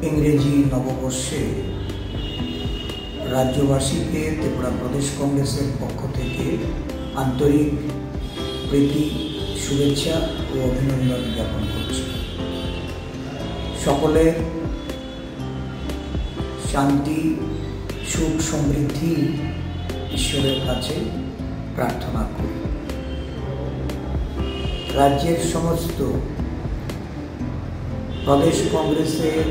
ইংরেজি নববর্ষে রাজ্যবাসীকে ত্রিপুরা প্রদেশ কংগ্রেসের পক্ষ থেকে আন্তরিক প্রীতি, শুভেচ্ছা ও অভিনন্দন জ্ঞাপন করছি। সকলের শান্তি, সুখ, সমৃদ্ধি ঈশ্বরের কাছে প্রার্থনা করি। রাজ্যের সমস্ত প্রদেশ কংগ্রেসের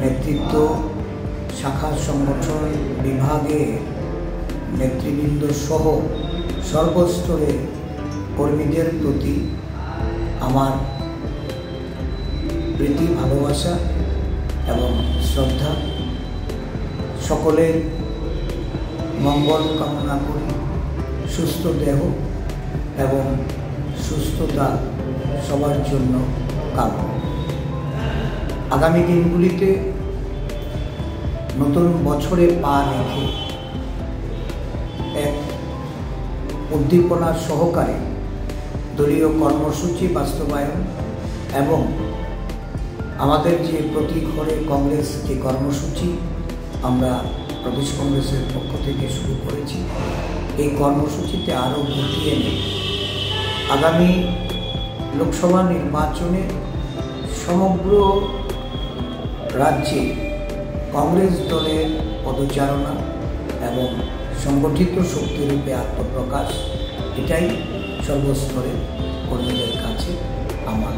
নেতৃত্ব, শাখা সংগঠন, বিভাগের নেতৃবৃন্দ সহ সর্বস্তরের কর্মীদের প্রতি আমার প্রীতি, ভালোবাসা এবং শ্রদ্ধা। সকলের মঙ্গল কামনা করি, সুস্থ দেহ এবং সুস্থতা সবার জন্য কামনা। আগামী দিনগুলিতে নতুন বছরে পা রেখে এক উদ্দীপনার সহকারে দলীয় কর্মসূচি বাস্তবায়ন এবং আমাদের যে প্রতি ঘরে কংগ্রেস যে কর্মসূচি আমরা প্রদেশ কংগ্রেসের পক্ষ থেকে শুরু করেছি, এই কর্মসূচিতে আরও গতি এনে আগামী লোকসভা নির্বাচনে সমগ্র রাজ্যে কংগ্রেস দলের পদচারণা এবং সংগঠিত শক্তিরূপে আত্মপ্রকাশ, এটাই সর্বস্তরের কর্মীদের কাছে আমার